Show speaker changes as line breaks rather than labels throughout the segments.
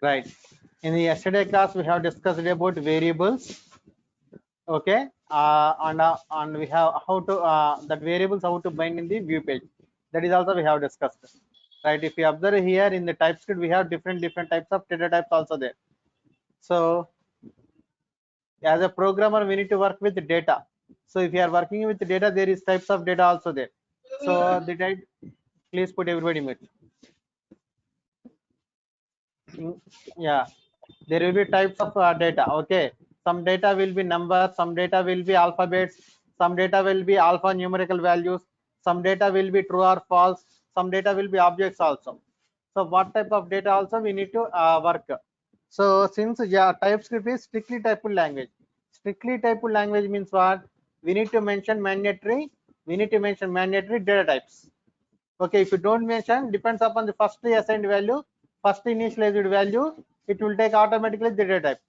Right. In the yesterday class, we have discussed about variables. Okay. And we have how to that variables how to bind in the view page. That is also we have discussed. Right. If you observe here in the TypeScript, we have different types of data types also there. So as a programmer, we need to work with the data. So if you are working with the data, there is types of data also there. So the type, please put everybody mute. Yeah, there will be types of data. Okay, some data will be numbers, some data will be alphabets, some data will be alphanumerical values, some data will be true or false, some data will be objects also. So what type of data also we need to work. So since TypeScript is strictly typed language, strictly typed language means what? We need to mention mandatory data types. Okay, if you don't mention, depends upon the first assigned value, first initialized value, it will take automatically the data type.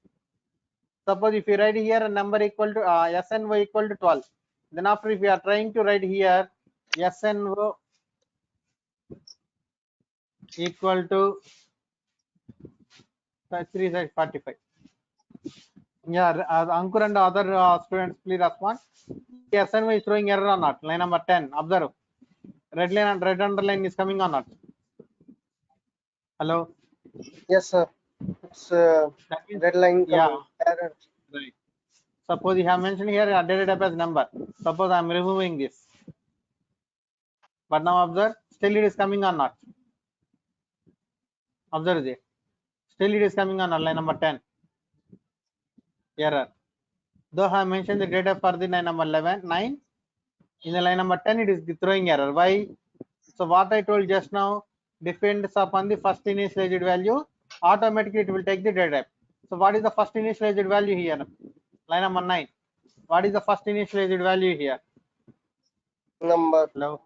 Suppose if you write here a number equal to SNO equal to 12, then after if you are trying to write here SNO equal to 345. Yeah, Ankur and other students, please respond. SNO is throwing error or not? Line number 10. Observe. Red line and red underline is coming or not? Hello.
Yes, sir. It's
That means,
red line
yeah.
coming. Error.
Right. Suppose you have mentioned here a data type as number. Suppose I am removing this. But now observe, still it is coming or not? Observe this. Still it is coming on line number 10. Error. Though I have mentioned the data for the line number 9, in the line number 10 it is throwing error. Why? So what I told just now depends upon the first initialized value. Automatically it will take the data type. So what is the first initialized value here? Line number 9. What is the first initialized value here?
Number.
Hello.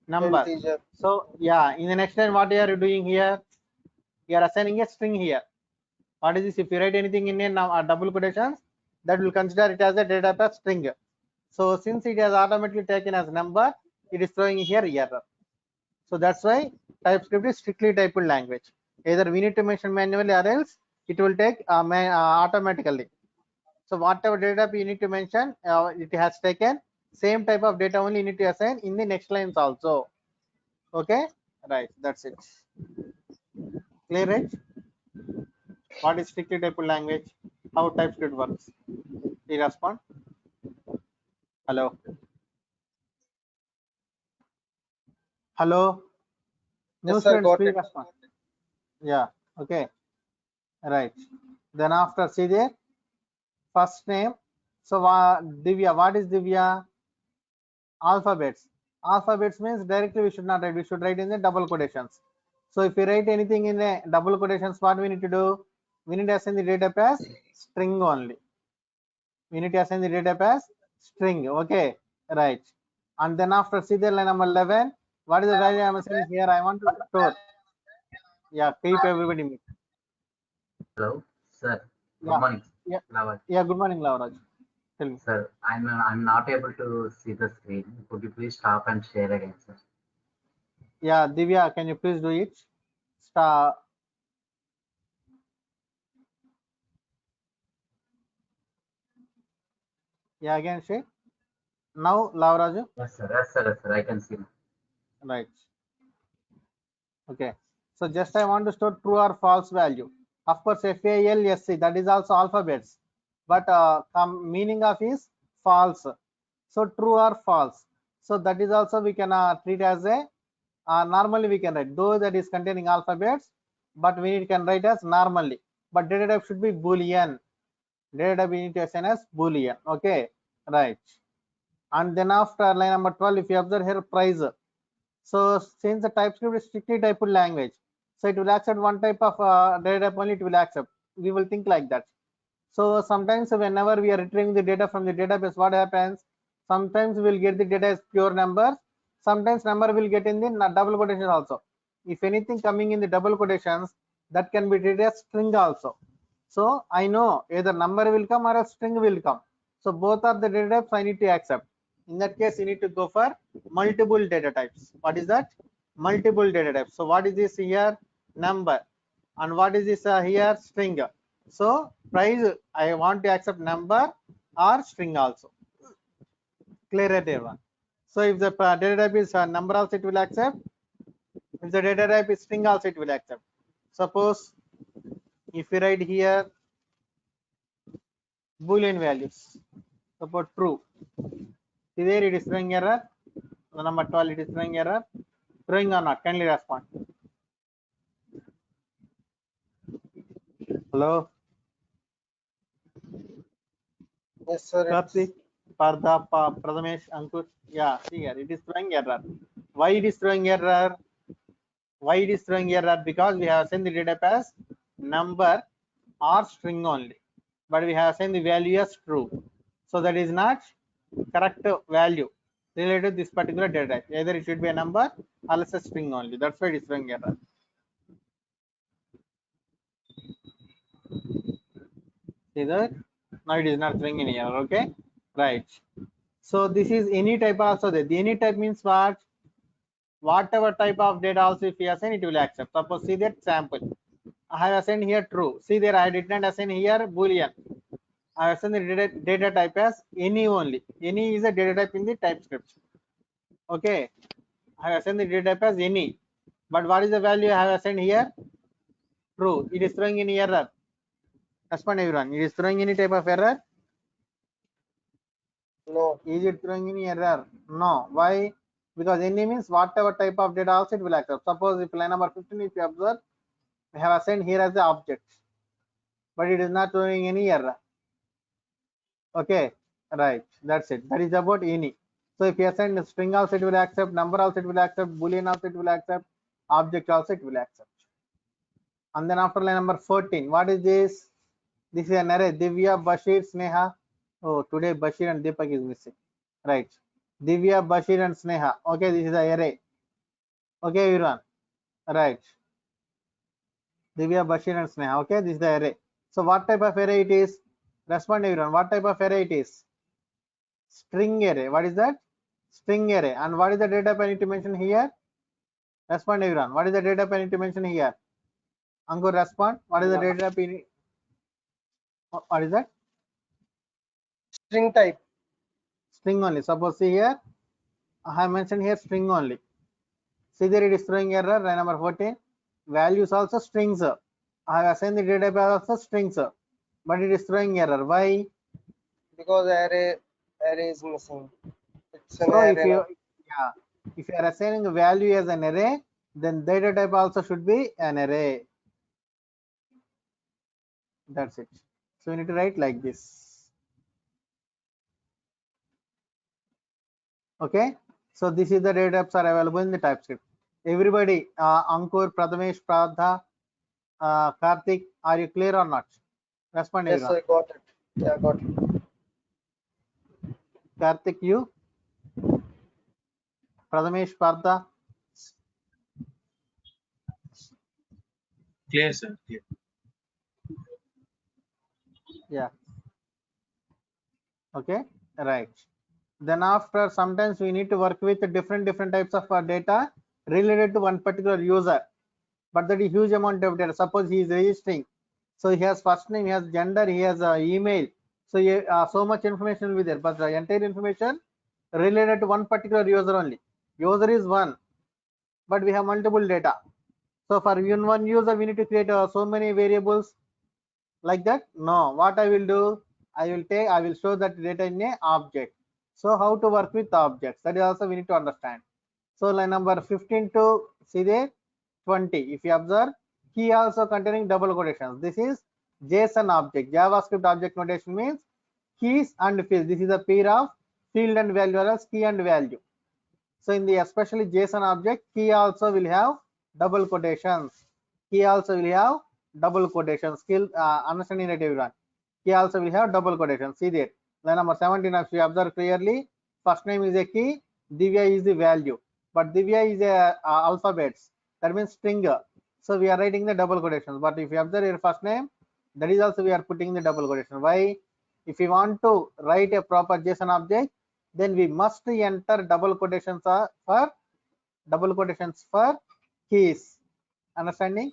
Number.
Integer.
So yeah, in the next line, what you are doing here? You are assigning a string here. What is this? If you write anything in a double quotations, that will consider it as a data type string. So since it has automatically taken as number, it is throwing here error. So that's why TypeScript is strictly typed language. Either we need to mention manually or else it will take automatically. So whatever data type you need to mention, it has taken same type of data only you need to assign in the next lines also. Okay, right, that's it. Clear, right? What is strictly typed language? How TypeScript works? Please respond. Hello. Hello. New
Yes, sir.
students,
Got
please
it.
respond. Yeah. Okay. Right. Then after, see there, first name. So Divya, what is Divya? Alphabets. Alphabets means directly we should not write. We should write in the double quotations. So if you write anything in the double quotations, what we need to do? We need to assign the data type as string only. We need to assign the data type as string. Okay, right. And then after see the line number 11. What is the value I am assigning here? I want to store. Yeah, keep everybody mute.
Hello, sir. Good
Yeah,
morning.
yeah,
Lavaj.
yeah. Good morning, Lavraj. Tell me.
Sir, I'm not able to see the screen. Could you please stop and share again, sir?
Yeah, Divya, can you please do it? Star. Yeah, again say. Now, Lavraj.
Yes, sir. Yes, sir. Yes, sir. I can see.
Right. Okay. So just I want to store true or false value. Of course, FALSC, that is also alphabets, but meaning of is false. So true or false. So that is also we can treat as a normally we can write, though that is containing alphabets, but we can write as normally. But data type should be Boolean. Data type we need to assign as Boolean. Okay, right. And then after line number 12, if you observe here price. So since the TypeScript is strictly typed language, so it will accept one type of data type only it will accept. We will think like that. So sometimes whenever we are retrieving the data from the database, what happens? Sometimes we will get the data as pure numbers. Sometimes number will get in the double quotations also. If anything coming in the double quotations, that can be treated as string also. So I know either number will come or a string will come. So both are the data types I need to accept. In that case, you need to go for multiple data types. What is that? Multiple data types. So what is this here? Number. and what is this here? String. So price, I want to accept number or string also. Clear at everyone. So if the data type is number also it will accept. If the data type is string also it will accept. Suppose if you write here boolean values, suppose true. There it is throwing error. The number 12 it is throwing error. Throwing or not? Kindly respond. Hello.
Yes, sir.
Karthik, Partha, Prathamesh, Ankush. Yeah, see here, it is throwing error. Why it is throwing error? Why it is throwing error? Because we have sent the data as number or string only, but we have sent the value as true. So that is not correct value related to this particular data type. Either it should be a number or else a string only. That's why it is throwing error. See that? Now it is not throwing any error. Okay, right. So this is any type also there. The any type means what? Whatever type of data also if you assign it will accept. Suppose see that sample. I have assigned here true. See there I did not assign here boolean. I have assigned the data type as any only. Any is a data type in the TypeScript. Okay. I have assigned the data type as any. But what is the value I have assigned here? True. It is throwing any error. Respond everyone. It is throwing any type of error.
No.
Is it throwing any error? No. Why? Because any means whatever type of data also it will accept. Suppose if line number 15 if you observe, we have assigned here as the object, but it is not throwing any error. Okay, right. That's it. That is about any. So if you assign a string also it will accept, number also it will accept, boolean also it will accept, object also it will accept. And then after line number 14, what is this? This is an array. Divya, Bashir, Sneha. Oh, today Bashir and Deepak is missing. Right. Divya, Bashir and Sneha. Okay, this is the array. Okay, everyone. Right. Divya, Bashir and Sneha. Okay, this is the array. So what type of array it is? Respond everyone. What type of array it is? String array. What is that? String array. And what is the data type I need to mention here? Respond everyone. What is the data type I need to mention here? Ankur, respond. What is the data type? What is that?
String type.
String only. Suppose see here, I have mentioned here string only. See there it is throwing error. Line number 14. Values also strings. I have assigned the data type also strings, but it is throwing error. Why?
Because array is missing. It's an
So
array.
if you if you are assigning a value as an array, then data type also should be an array. That's it. So we need to write like this. Okay. So this is the data types are available in the TypeScript. Everybody, Ankur, Prathamesh, Pradha, Karthik, are you clear or not? Respond
Yes,
everyone.
sir. Got it. Yeah, got it.
Karthik, you? Prathamesh, Pradha?
Clear, sir. Clear.
Yeah. Okay. Right. Then after sometimes we need to work with different types of data related to one particular user, but that is huge amount of data. Suppose he is registering, so he has first name, he has gender, he has email, so so much information will be there, but the entire information related to one particular user only. User is one, but we have multiple data. So for one user we need to create so many variables like that. No, what I will do, I will show that data in a object. So how to work with objects, that is also we need to understand. So line number 15 to see there 20, if you observe, key also containing double quotations. This is JSON object. JavaScript object notation means keys and fields. This is a pair of field and value or else key and value. So in the especially JSON object, key also will have double quotations. Key also will have double quotations. Skill understanding that everyone. Key also will have double quotations. See there. Line number 17, if you observe clearly, first name is a key, Divya is the value, but Divya is a alphabets. That means string. So we are writing the double quotations. But if you observe your first name, that is also we are putting the double quotation. Why? If you want to write a proper JSON object, then we must enter double quotations for keys. Understanding?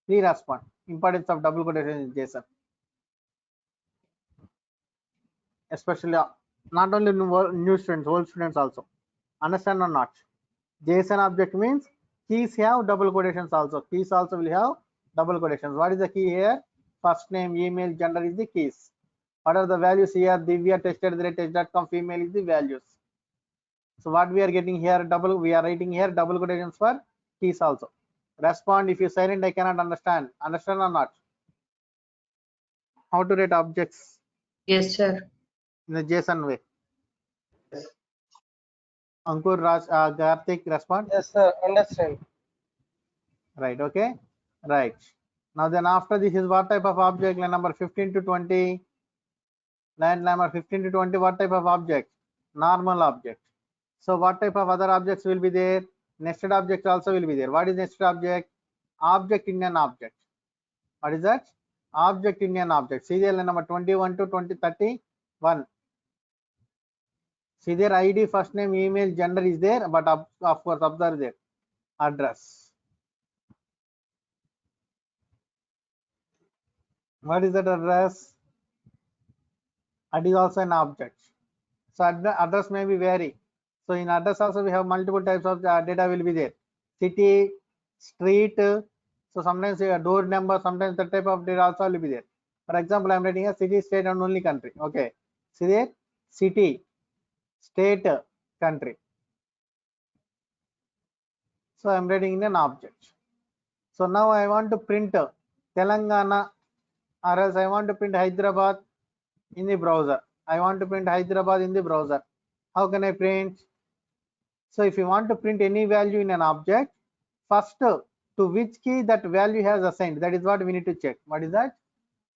Please respond. Importance of double quotation in JSON, especially not only new students, old students also. Understand or not? JSON object means keys have double quotations also. Keys also will have double quotations. What is the key here? First name, email, gender is the keys. What are the values here? Divya tested@test.com, female is the values. So what we are getting here, we are writing here double quotations for keys also. Respond. If you silent, I cannot understand. Understand or not? How to write objects
Yes, sir.
in the JSON way? Ankur, Raj, Karthik, respond.
Yes, sir. Understand.
Right, okay, right. Now then after this is what type of object? Line number 15 to 20. Line number 15 to 20, what type of object? Normal object. So what type of other objects will be there? Nested objects also will be there. What is nested object? Object in an object. What is that? Object in an object. See there, line number 21 to 31. See there, ID, first name, email, gender is there, but of course observe there, address. What is that address? It is also an object. So address may be vary. So in address also we have multiple types of data will be there. City, street. So sometimes door number, sometimes that type of data also will be there. For example, I am writing a city, state, and only country. Okay. See there, city, state, country. So I am writing in an object. So now I want to print Telangana, or else I want to print Hyderabad in the browser. I want to print Hyderabad in the browser. How can I print? So if you want to print any value in an object, first to which key that value has assigned, that is what we need to check. What is that?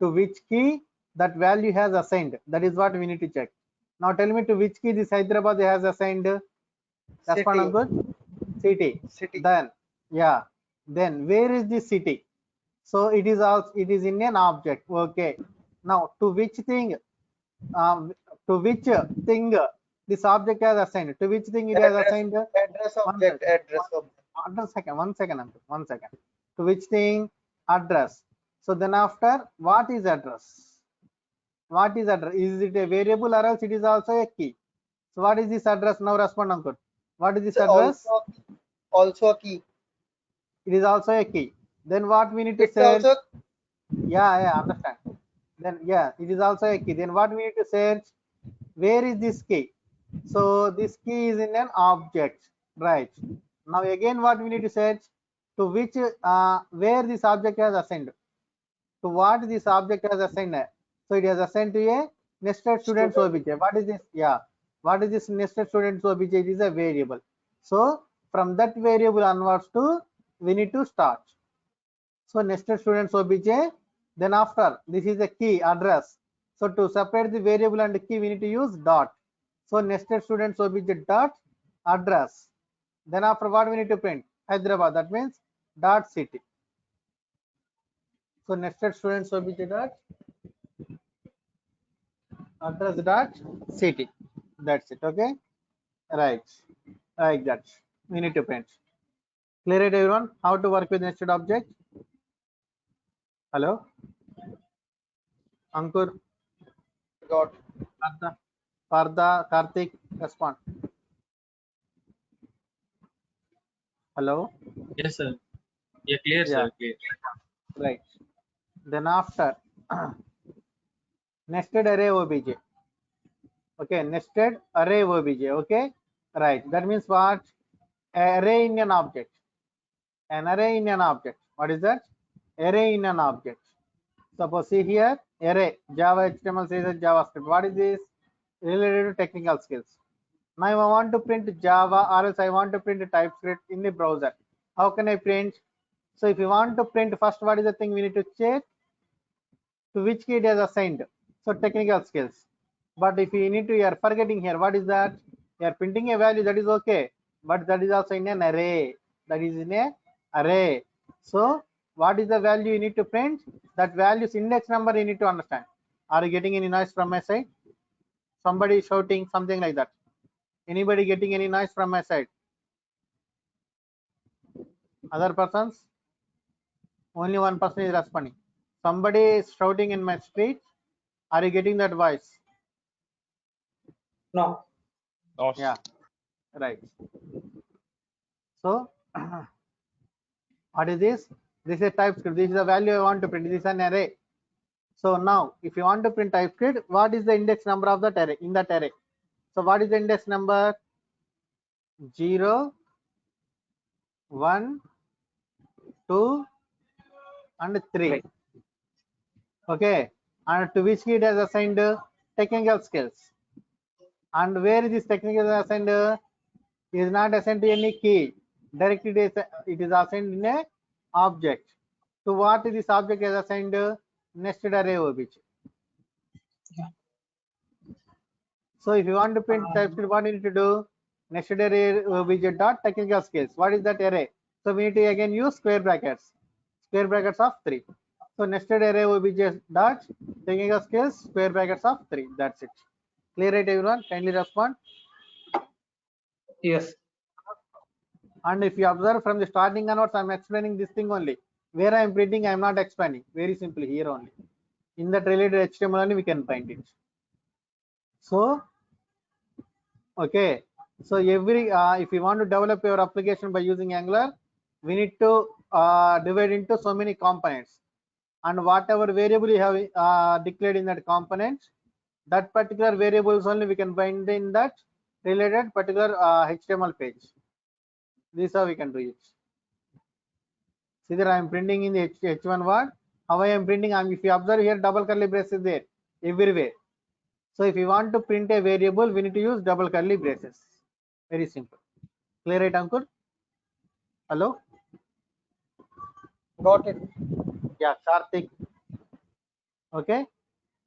To which key that value has assigned, that is what we need to check. Now tell me to which key this Hyderabad has assigned. That's one good. City. Then yeah, then where is the city? So it is also, it is in an object. Okay. Now to which thing, to which thing this object has assigned? To which thing it has assigned?
Address object.
One second. To which thing? Address. So then after, what is address? What is address? Is it a variable or else it is also a key? So what is this address? Now respond, Ankur. What is this address?
Also a key.
It is also a key. Then what we need to
It's
search?
also,
yeah, understand. Then yeah, it is also a key. Then what we need to search? Where is this key? So this key is in an object, right? Now again, what we need to search? To which, where this object has assigned? To what this object has assigned? So it has assigned to a nested students obj. What is this? Yeah, what is this nested students obj? It is a variable. So from that variable onwards to we need to start. So nested students obj. Then after, this is a key address. So to separate the variable and the key, we need to use dot. So nested students obj dot address. Then after, what we need to print? Hyderabad. That means dot city. So nested students obj dot address dot city. That's it. Okay. Right. Like that. We need to print. Clear it, everyone? How to work with nested object? Hello? Ankur?
got.
Partha, Karthik, respond. Hello?
Yes, sir. Yeah, clear,
Yeah.
sir. Clear.
Right. Then after, nested array obj. Okay, nested array obj. Okay, right. That means what? Array in an object. An array in an object. What is that? Array in an object. Suppose see here, array, Java, HTML, CSS, JavaScript. What is this? Related to technical skills. Now I want to print Java, or else I want to print TypeScript in the browser. How can I print? So if you want to print, first what is the thing we need to check? To which key it is assigned. So technical skills. But if you need to, you are forgetting here, what is that? You are printing a value, that is okay, but that is also in an array. That is in a array. So what is the value you need to print? That value's index number you need to understand. Are you getting any noise from my side? Somebody shouting something like that. Anybody getting any noise from my side? Other persons? Only one person is responding. Somebody is shouting in my street. Are you getting that voice?
No.
No.
Yeah, right. So what is this? This is TypeScript. This is the value I want to print. This is an array. So now, if you want to print TypeScript, what is the index number of that array? In that array. So what is the index number? 0, 1, 2, and 3. Okay. And to which key it has assigned technical skills. And where is this technical assigned? It is not assigned to any key. Directly it is assigned in a object. So what is this object is assigned? Nested array obj. So if you want to print TypeScript, what you need to do? Nested array obj dot technical skills. What is that array? So we need to again use square brackets of 3. So nested array obj dot technical skills square brackets of 3. That's it. Clear, right, everyone? Kindly respond.
Yes.
And if you observe from the starting onwards, I'm explaining this thing only. Where I'm printing, I'm not expanding. Very simply here only. In that related HTML only we can find it. So, okay. So every if you want to develop your application by using Angular, we need to divide into so many components. And whatever variable you have declared in that component, that particular variables only we can bind in that related particular HTML page. This is how we can do it. See that I am printing in the H1 word. How I am printing? If you observe here, double curly braces is there everywhere. So if you want to print a variable, we need to use double curly braces. Very simple. Clear, right, Ankur? Hello?
Got it.
Yeah, Karthik. Okay,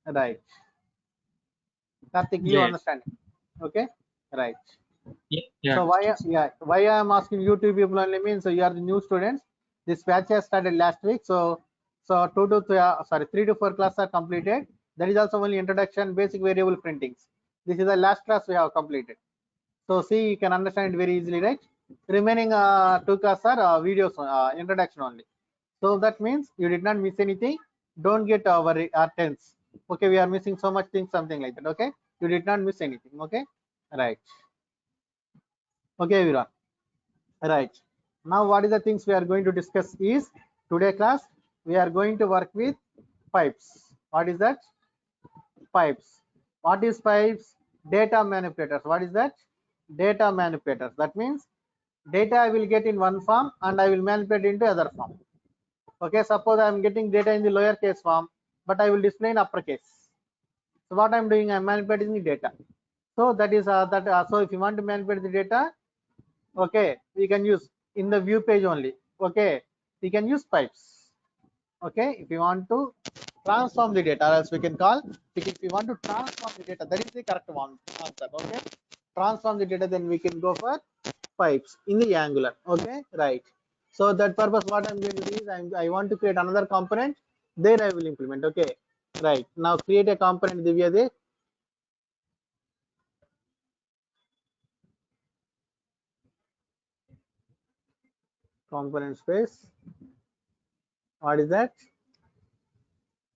right. Karthik, you
Yes.
understand? Okay, right.
Yeah.
So why I am asking you two people only means so you are the new students. This batch has started last week, so 3 to 4 classes are completed. That is also only introduction, basic variable printings. This is the last class we have completed. So see, you can understand it very easily, right? Remaining 2 classes are videos, introduction only. So that means you did not miss anything. Don't get worried or tense. Okay, we are missing so much things, something like that. Okay, you did not miss anything. Okay, right. Okay, everyone. Right. Now, what is the things we are going to discuss is today class we are going to work with pipes. What is that? Pipes. What is pipes? Data manipulators. What is that? Data manipulators. That means data I will get in one form and I will manipulate into other form. Okay, suppose I am getting data in the lowercase form, but I will display in uppercase. So what I'm doing, I'm manipulating the data. So that is so if you want to manipulate the data, okay, we can use in the view page only. Okay, we can use pipes. Okay, if you want to transform the data, or else we can call, if you want to transform the data, that is the correct one answer. Okay, transform the data, then we can go for pipes in the Angular. Okay, right. So that purpose, what I'm going to do is I want to create another component. There I will implement. Okay, right. Now create a component, Divya. There. Component space. What is that?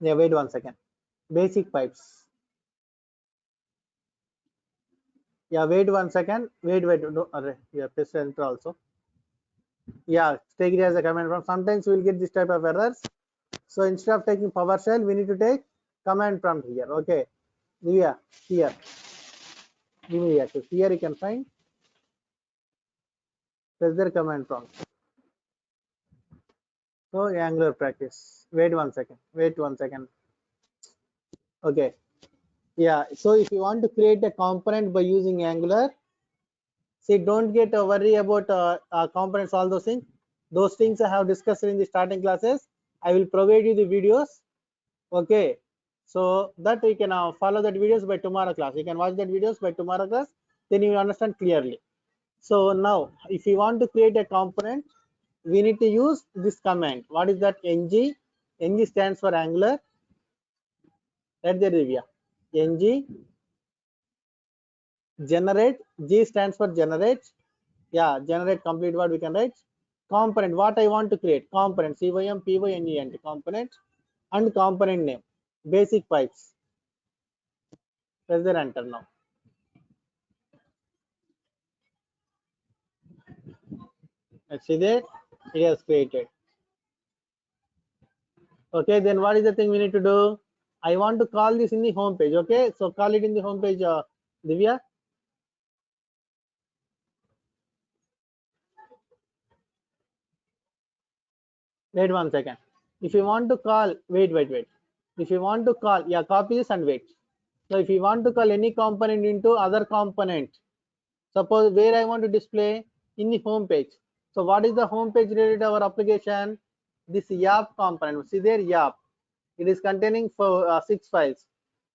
Yeah, wait 1 second. Basic pipes. Yeah, wait 1 second. Wait. No, yeah, press enter also. Yeah, take it as a command prompt. Sometimes we will get this type of errors. So instead of taking PowerShell, we need to take command prompt here. Okay. Yeah, here. Give me here. So here you can find. Press their command prompt. So Angular practice. Wait 1 second. Wait 1 second. Okay. Yeah. So if you want to create a component by using Angular, see, don't get worry about components, all those things. Those things I have discussed in the starting classes. I will provide you the videos. Okay. So that you can follow that videos by tomorrow class. You can watch that videos by tomorrow class. Then you will understand clearly. So now, if you want to create a component, we need to use this command. What is that? Ng. Ng stands for Angular. Right there, Divya. Ng generate. G stands for generate. Yeah, generate complete word we can write. component, what I want to create, component, CYMPYNENT, component, and component name, basic pipes. Press the enter now. Let's see that it has created. Okay, then what is the thing we need to do? I want to call this in the home page. Okay, so call it in the home page, Divya. Wait 1 second. If you want to call, wait. If you want to call, yeah, copy this and wait. So if you want to call any component into other component, suppose where I want to display in the home page. So what is the home page related to our application? This YAP component. See there, YAP. It is containing for 6 files: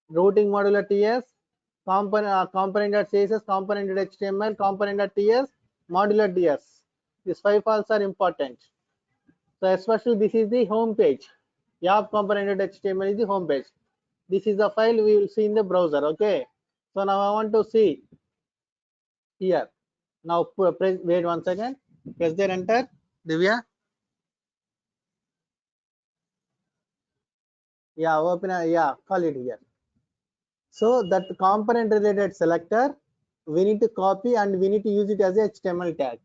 routing modular TS, component.css, component.html, component.ts, modular DS. These 5 files are important. So especially this is the home page. YAP component.html is the home page. This is the file we will see in the browser. Okay. So now I want to see here. Now press, wait 1 second. Press there, enter. Divya. Yeah, open. Yeah, call it here. So that component related selector, we need to copy and we need to use it as a HTML tag.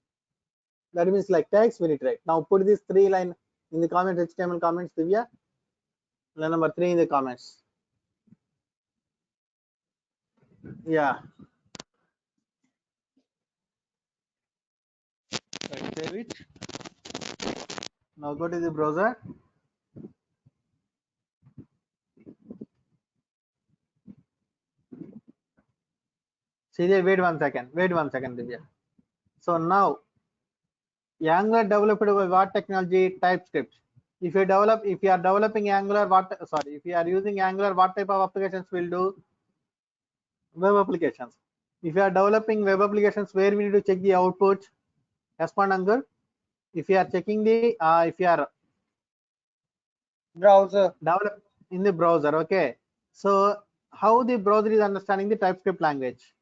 That means like tags we need to write. Now put this 3 line in the comments, HTML comments, Divya. Line number 3 in the comments. Yeah. Right, save it. Now go to the browser. See there, wait 1 second. Wait 1 second, Divya. So now Angular developed by what technology? TypeScript. If you are developing Angular, if you are using Angular, what type of applications will do? Web applications. If you are developing web applications, where we need to check the output? Respond, Angur. If you are checking the, if you are
Browser.
develop in the browser, okay. So how the browser is understanding the TypeScript language?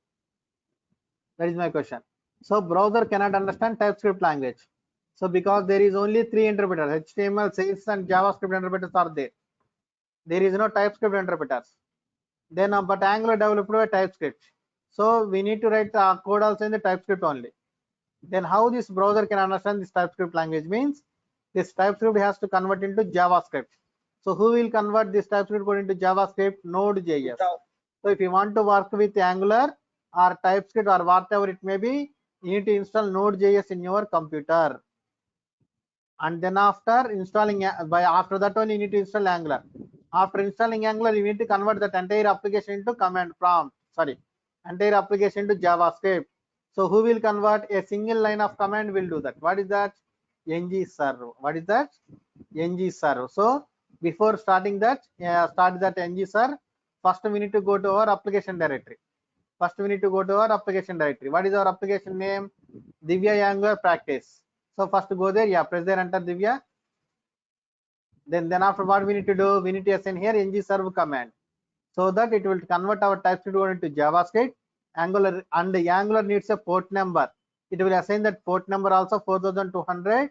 That is my question. So browser cannot understand TypeScript language. So because there is only 3 interpreters, HTML, CSS, and JavaScript interpreters are there. There is no TypeScript interpreters. Then, but Angular developed by TypeScript. So we need to write code also in the TypeScript only. Then how this browser can understand this TypeScript language means this TypeScript has to convert into JavaScript. So who will convert this TypeScript code into JavaScript? Node.js. So if you want to work with Angular or TypeScript or whatever it may be, you need to install Node.js in your computer. And then after installing, after that only you need to install Angular. After installing Angular, you need to convert that entire application into command prompt. Entire application to JavaScript. So who will convert? A single line of command will do that. What is that? ng-serve. What is that? ng-serve. So before starting that, start that ng-serve. First we need to go to our application directory. What is our application name? Divya Angular practice. So first go there. Yeah, press there, enter Divya. Then after what we need to do? We need to assign here ng-serve command, so that it will convert our TypeScript code into JavaScript. Angular, and Angular needs a port number. It will assign that port number also 4200.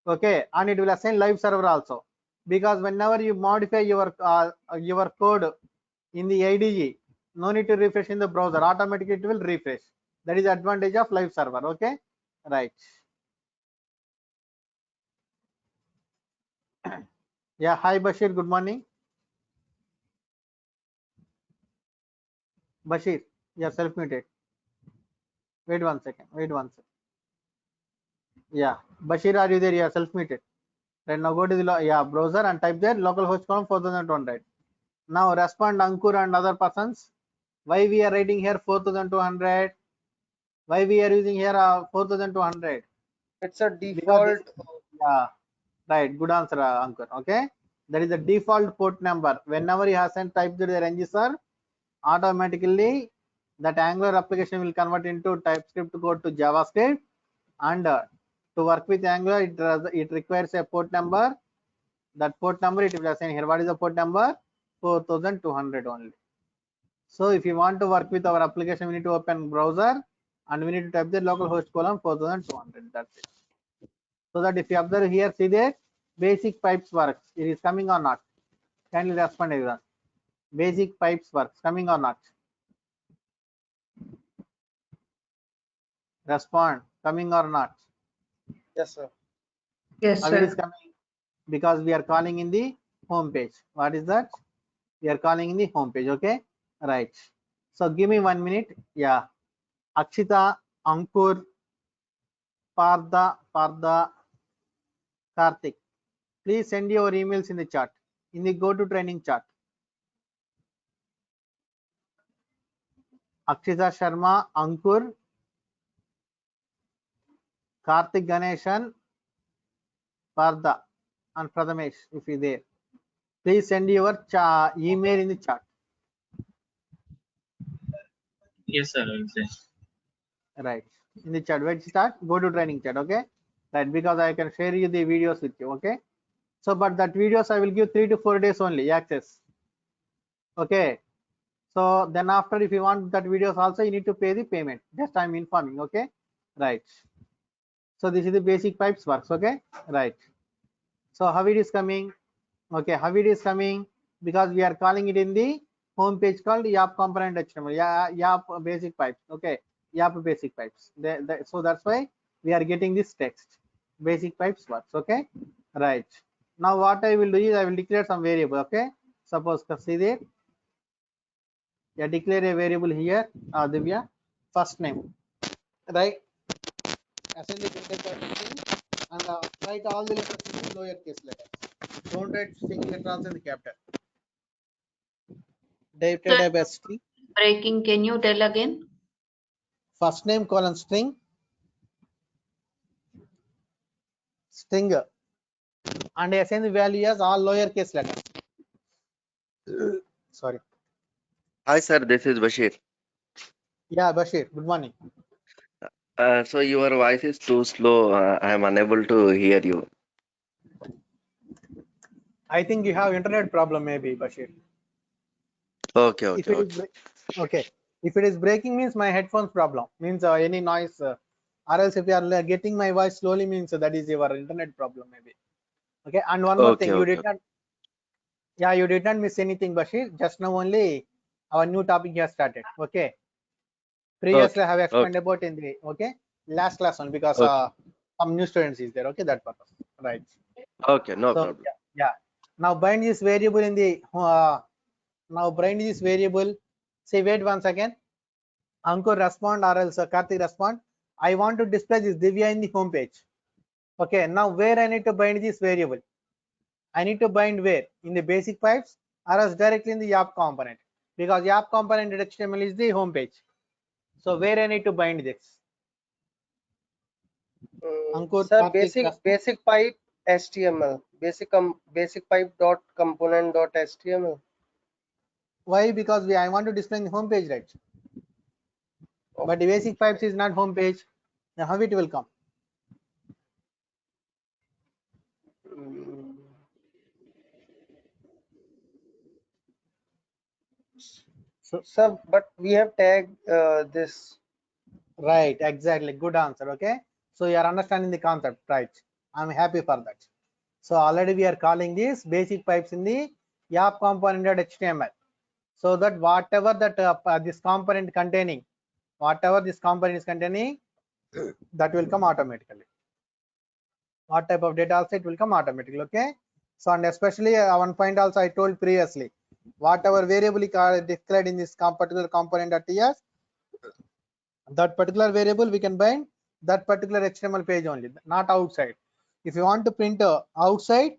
Okay, and it will assign live server also, because whenever you modify your code in the IDE, no need to refresh in the browser. Automatically it will refresh. That is the advantage of live server. Okay, right. Yeah, hi Bashir, good morning. Bashir, you are self-muted. Wait 1 second. Yeah, Bashir, are you there? You are self-muted. Right, now go to the browser and type there localhost column 4200. Now respond Ankur and other persons. Why we are writing here 4200? Why we are using here 4200?
It's a default.
Yeah, right. Good answer, Ankur. Okay, that is the default port number. Whenever you have sent type there ng-serve, automatically that Angular application will convert into TypeScript code to JavaScript, and to work with Angular, it requires a port number. That port number it will assign here. What is the port number? 4200 only. So if you want to work with our application, we need to open browser and we need to type the localhost column 4200. That's it. So that if you observe here, see that basic pipes works. It is coming or not? Kindly respond everyone. Basic pipes works coming or not? Respond coming or not?
Yes, sir.
Yes,
How it is
sir.
coming? Because we are calling in the home page. What is that? We are calling in the home page. Okay, right. So give me 1 minute. Yeah, Akshita, Ankur, Partha, Karthik. Please send your emails in the chat, in the go to training chat. Akshita Sharma, Ankur, Karthik Ganeshan, Partha, and Prathamesh, if you there. Please send your email in the chat.
Yes, sir. I will say.
Right. In the chat. Where start? Go to training chat. Okay. Right. Because I can share you the videos with you. Okay. So, but that videos I will give 3 to 4 days only access. Okay. So then after, if you want that videos also, you need to pay the payment. Just I'm informing. Okay. Right. So this is the basic pipes works. Okay. Right. So how it is coming? Okay. How it is coming? Because we are calling it in the home page called YAP component HTML. Yeah, YAP basic pipes. Okay. YAP basic pipes. So that's why we are getting this text. Basic pipes works. Okay. Right. Now what I will do is I will declare some variable. Okay. Suppose see there. Yeah, declare a variable here, Divya. First name. Right. Assign the printed string and write all the letters in the lowercase letters. Don't write single letter also in the capital. Data type as string.
Breaking. Can you tell again?
First name colon string. String. And assign the value as all lowercase letters. Sorry.
Hi, sir. This is Bashir.
Yeah, Bashir. Good morning.
So your voice is too slow. I am unable to hear you.
I think you have internet problem, maybe, Bashir.
Okay,
If
okay,
it is
okay.
okay, if it is breaking means my headphones problem, means any noise, or else if you are getting my voice slowly means that is your internet problem, maybe. Okay. And one more
Okay,
thing, you
okay.
did not, yeah, you did not miss anything, Bashir. Just now only our new topic has started. Okay. Previously
Okay,
I have explained
okay,
about in the last class one, because
okay.
some new students is there. Okay, that purpose. Right.
Okay, no
So
problem.
yeah. Now bind this variable in the now bind this variable. Say wait one second. Ankur respond or else Karthik respond. I want to display this Divya in the home page. Okay, now where I need to bind this variable? I need to bind where? In the basic pipes or else directly in the YAP component, because YAP component HTML is the home page. So where I need to bind this? Ankur,
Sir,
Karthik,
basic pipe HTML. Basic pipe dot component dot HTML.
why? Because I want to display in the home page, right? But the basic pipes is not home page. Now how it will come?
Mm,
So
Sir, but we have tagged this.
right, exactly. Good answer. Okay. So you are understanding the concept, right? I'm happy for that. So already we are calling these basic pipes in the YAP component HTML. So that whatever that this component containing, whatever this component is containing, that will come automatically. What type of data also it will come automatically. Okay. So and especially one point also I told previously, whatever variable declared in this particular component at TS, that particular variable we can bind that particular HTML page only, not outside. If you want to print outside,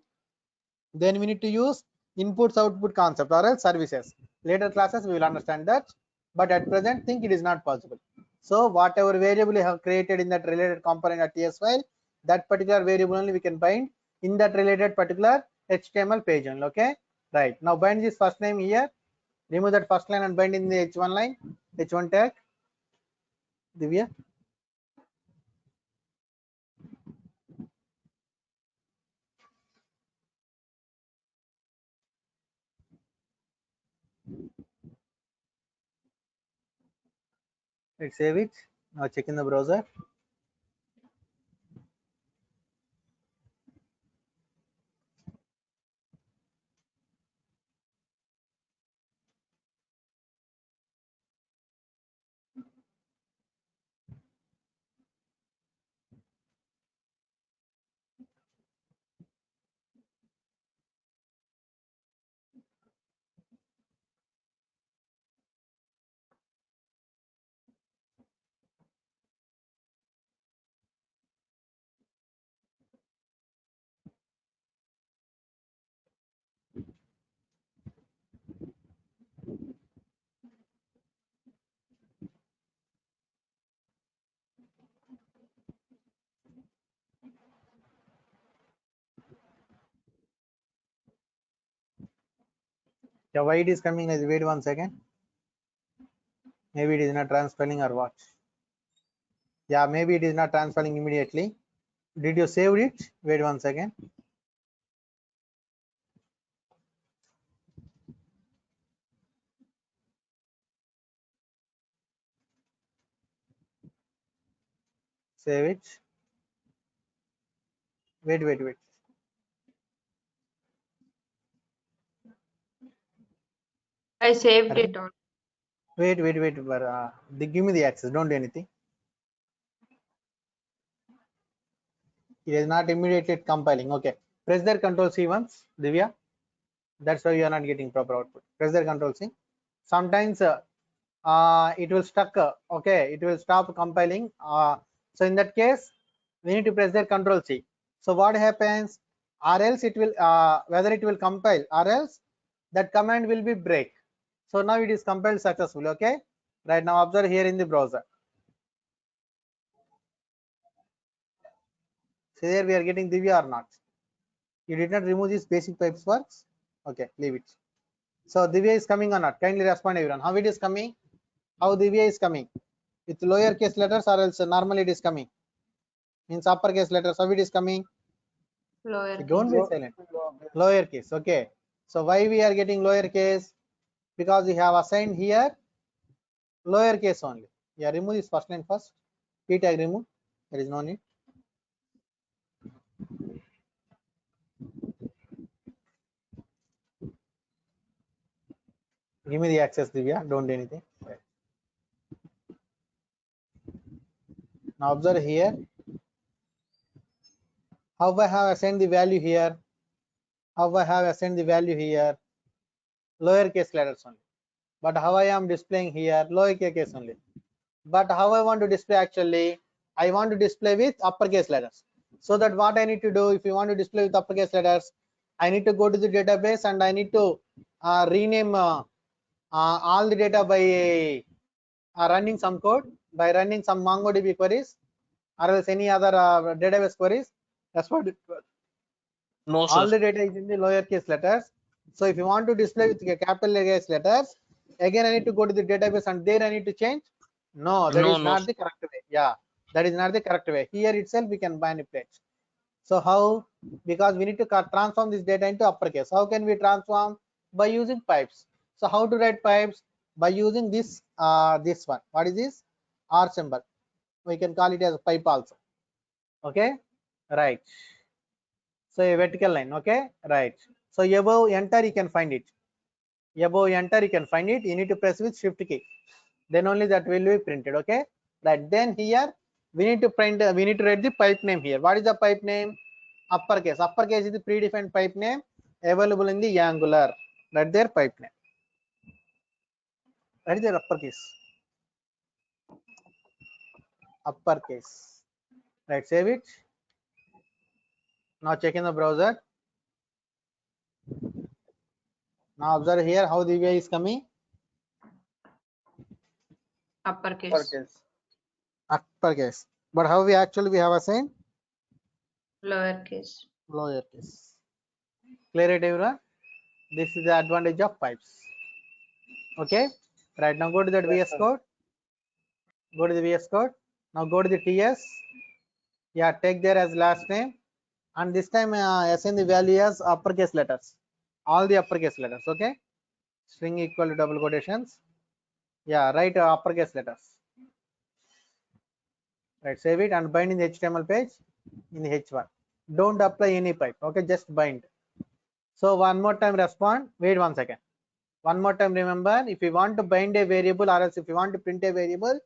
then we need to use inputs output concept or else services. Later classes we will understand that, but at present think it is not possible. So whatever variable you have created in that related component at TS file, that particular variable only we can bind in that related particular HTML page only. Okay, right. Now bind this first name here, remove that first line and bind in the H1 line, H1 tag. Divya. Let's save it. Now check in the browser. Yeah, why it is coming as, wait 1 second. Maybe it is not transferring or what. Yeah, maybe it is not transferring immediately. Did you save it? Wait 1 second. Save it. Wait.
I saved
Arey,
it all.
wait. But, they give me the access. Don't do anything. It is not immediately compiling. Okay. Press their Control C once, Divya. That's why you are not getting proper output. Press their Control C. Sometimes it will stuck. Okay, it will stop compiling. So in that case, we need to press their Control C. So what happens? Or else it will whether it will compile, or else that command will be break. So now it is compiled successfully. Okay. Right now observe here in the browser. See there we are getting Divya or not. You did not remove these basic pipes works. Okay, leave it. So Divya is coming or not? Kindly respond everyone. How it is coming? How Divya is coming? With lowercase letters or else normally it is coming? Means uppercase letters. How it is coming?
Lower
Don't be
case.
silent. Lowercase. Okay. So why we are getting lowercase? Because we have assigned here lowercase only. Yeah, remove this first line first. P tag remove. There is no need. Give me the access, Divya. Don't do anything. Right. Now observe here. How I have assigned the value here? How I have assigned the value here? Lowercase letters only. But how I am displaying here? Lowercase only. But how I want to display actually? I want to display with uppercase letters. So that what I need to do, if you want to display with uppercase letters, I need to go to the database and I need to rename all the data by running some code, by running some MongoDB queries or else any other database queries. That's what
No,
all
sir.
the data is in the lowercase letters. So if you want to display with capital letters, again I need to go to the database and there I need to change. No, that is
No,
not the correct way. Yeah, that is not the correct way. Here itself we can manipulate. So how? Because we need to transform this data into uppercase. How can we transform? By using pipes. So how to write pipes? By using this this one. What is this? R symbol. We can call it as a pipe also. Okay, right. So a vertical line. Okay, right. So above enter you can find it. Above enter you can find it. You need to press with shift key. Then only that will be printed. Okay, right. Then here we need to print. We need to write the pipe name here. What is the pipe name? Uppercase. Uppercase is the predefined pipe name available in the Angular. Right there, pipe name. Right there, uppercase. Uppercase. Right, save it. Now check in the browser. Now observe here how the way is coming.
Uppercase.
Uppercase.
Uppercase. But how we actually we have assigned?
Lowercase.
Lowercase. Clear it, everyone? This is the advantage of pipes. Okay. Right now go to that
Yes,
VS
sir.
Code. Go to the VS Code. Now go to the TS. Yeah, take there as last name. And this time assign the value as uppercase letters. All the uppercase letters. Okay. String equal to double quotations. Yeah, write uppercase letters. Right, save it and bind in the HTML page in the H1. Don't apply any pipe. Okay, just bind. So one more time respond. Wait 1 second. One more time remember, if you want to bind a variable or else if you want to print a variable,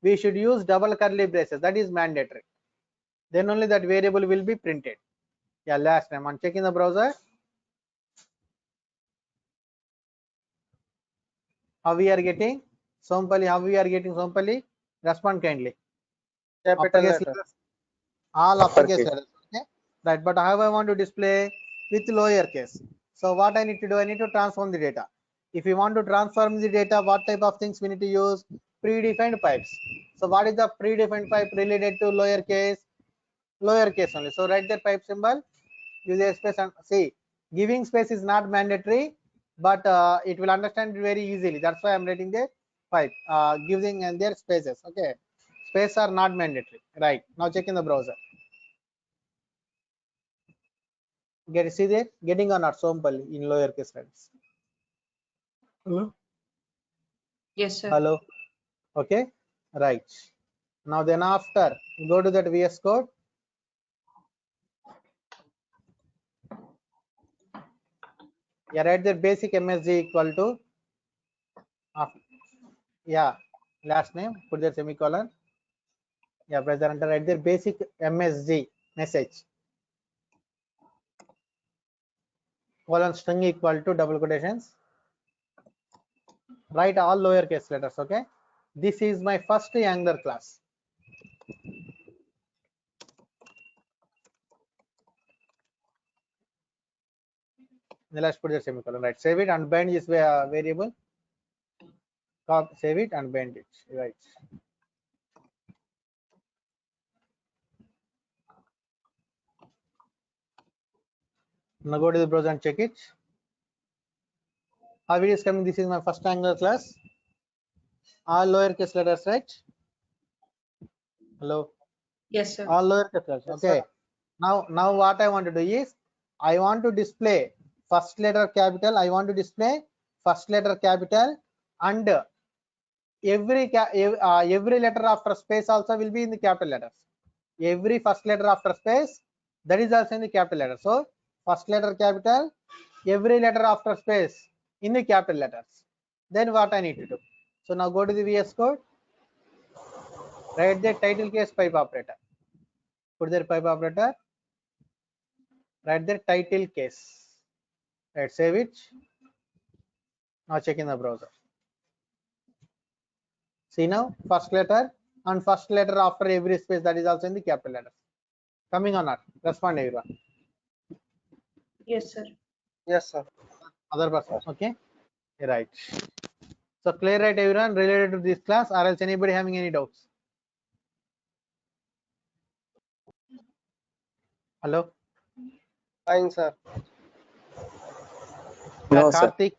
we should use double curly braces. That is mandatory. Then only that variable will be printed. Yeah, last time on checking the browser. How we are getting? Sompali, how we are getting Sompali? Respond kindly.
Capital
Uppercase
letter.
letters. All uppercase
Uppercase.
letters. Okay, right. But how I want to display with lowercase. So what I need to do? I need to transform the data. If you want to transform the data, what type of things we need to use? Predefined pipes. So what is the predefined pipe related to lowercase? Lowercase only. So write the pipe symbol. Use a space and see. Giving space is not mandatory. but it will understand it very easily. That's why I'm writing the pipe, giving and their spaces. Okay, space are not mandatory. Right, now check in the browser. See there, getting or not Sompal in lowercase letters. Hello.
Yes, sir.
Hello. Okay, right. Now then after, go to that VS Code. Yeah, write the basic MSG equal to, yeah, last name, put the semicolon. Yeah, press the enter, write the basic MSG message. Colon string equal to double quotations. Write all lowercase letters, okay? This is my first Angular class. Now let's put the semicolon, right? Save it and bind this variable. Save it and bind it, right? Now go to the browser and check it. How it is coming? This is my first Angular class. All lowercase letters, right? Hello.
Yes, sir.
All lowercase letters.
Yes,
Okay.
sir.
Now what I want to do is I want to display first letter capital. I want to display first letter capital, and every letter after space also will be in the capital letters. Every first letter after space, that is also in the capital letter. So first letter capital, every letter after space in the capital letters. Then what I need to do? So now go to the VS Code, write the title case pipe operator. Put their pipe operator, write the title case. Right, save it. Now check in the browser. See now, first letter and first letter after every space, that is also in the capital letters. Coming or not? Respond everyone.
Yes, sir.
Yes, sir.
Other person, okay? Right. So clear, right, everyone, related to this class, or else anybody having any doubts? Hello?
Fine, sir.
Yeah,
No, sir.
Karthik.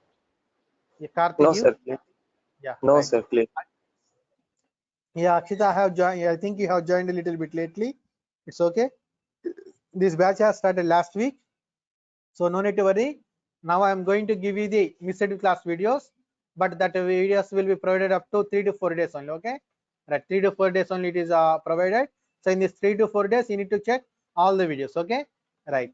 Yeah, Karthik,
No,
you?
sir. Clear.
Yeah.
No,
Right.
sir. Clear.
Yeah, Akshita, I have joined. I think you have joined a little bit lately. It's okay. This batch has started last week, so no need to worry. Now I am going to give you the missed class videos, but that videos will be provided up to 3 to 4 days only. Okay, right? 3 to 4 days only it is provided. So in this 3 to 4 days, you need to check all the videos. Okay, right?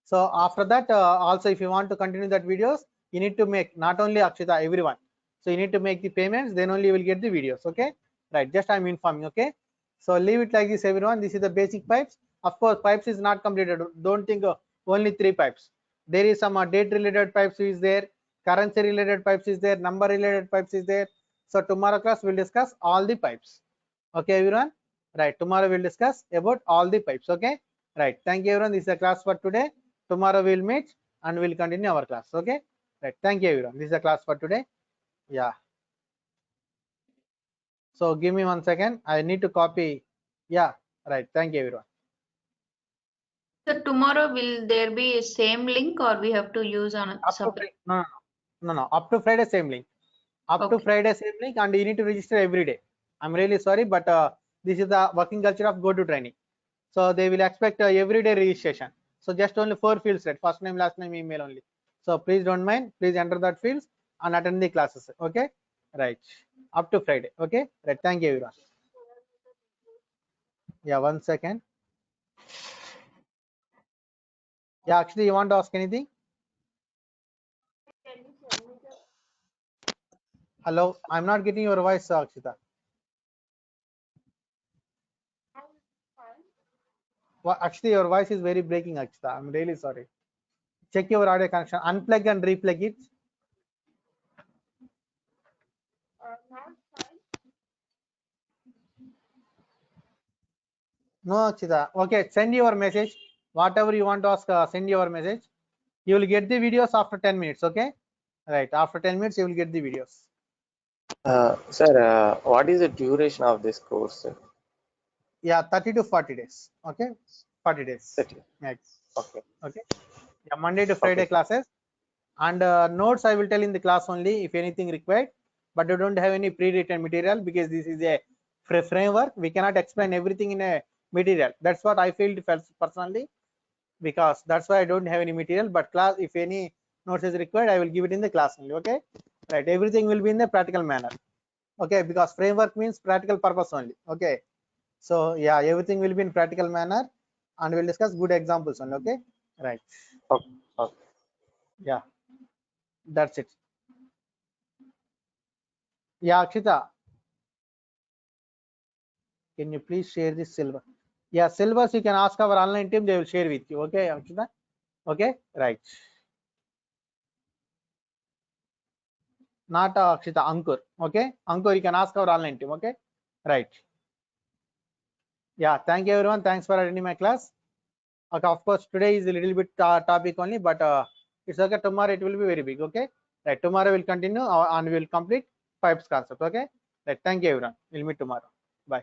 So after that, also if you want to continue that videos, you need to make, not only Akshita, everyone. So you need to make the payments, then only you will get the videos. Okay, right? Just I'm informing. Okay, so leave it like this, everyone. This is the basic pipes. Of course, pipes is not completed. Don't think only 3 pipes. There is some date related pipes is there, currency related pipes is there, number related pipes is there. So tomorrow class we'll discuss all the pipes. Okay, everyone. Right? Tomorrow we'll discuss about all the pipes. Okay. Right. Thank you, everyone. This is the class for today. Tomorrow we'll meet and we'll continue our class. Okay, right? Thank you, everyone. This is the class for today. Yeah, so give me 1 second, I need to copy. Yeah, right. Thank you, everyone.
So tomorrow will there be a same link or we have to use on a
Up to
separate?
no, up to Friday same link. Up to
Okay.
Friday same link, and you need to register every day. I'm really sorry, but this is the working culture of go to training. So they will expect every day registration. So just only 4 fields, right? First name, last name, email only. So please don't mind, please enter that fields and attend the classes. Okay, right? Up to Friday. Okay, right? Thank you, everyone. Yeah, 1 second. Yeah, actually, you want to ask anything? Hello, I'm not getting your voice, Akshita. Well, actually, your voice is very breaking, Akshita. I'm really sorry. Check your audio connection, unplug and replug it. No, Akshita. Okay, send your message. Whatever you want to ask, send your message. You will get the videos after 10 minutes. Okay, right? After 10 minutes, you will get the videos.
Sir, what is the duration of this course, sir?
Yeah, 30 to 40 days. Okay, 40 days.
30.
Max.
Okay.
Okay. Yeah, Monday to Friday
Okay.
classes. And notes I will tell in the class only if anything required, but you don't have any pre-written material because this is a framework. We cannot explain everything in a material. That's what I feel personally, because that's why I don't have any material. But class, if any notes is required, I will give it in the class only. Okay, right? Everything will be in the practical manner. Okay, because framework means practical purpose only. Okay, so yeah, everything will be in practical manner, and we'll discuss good examples only. Okay, right?
Okay. Okay.
Yeah, that's it. Yeah, Akshita, can you please share this syllabus? Yeah, syllabus you can ask our online team, they will share with you. Okay, Akshita? Okay, right. Not Akshita, Ankur. Okay, Ankur, you can ask our online team. Okay, right. Yeah, thank you everyone. Thanks for attending my class. Okay, of course, today is a little bit topic only, but it's okay. Tomorrow it will be very big. Okay, right. Tomorrow we'll continue and we'll complete pipes concept. Okay, right. Thank you everyone. We'll meet tomorrow. Bye.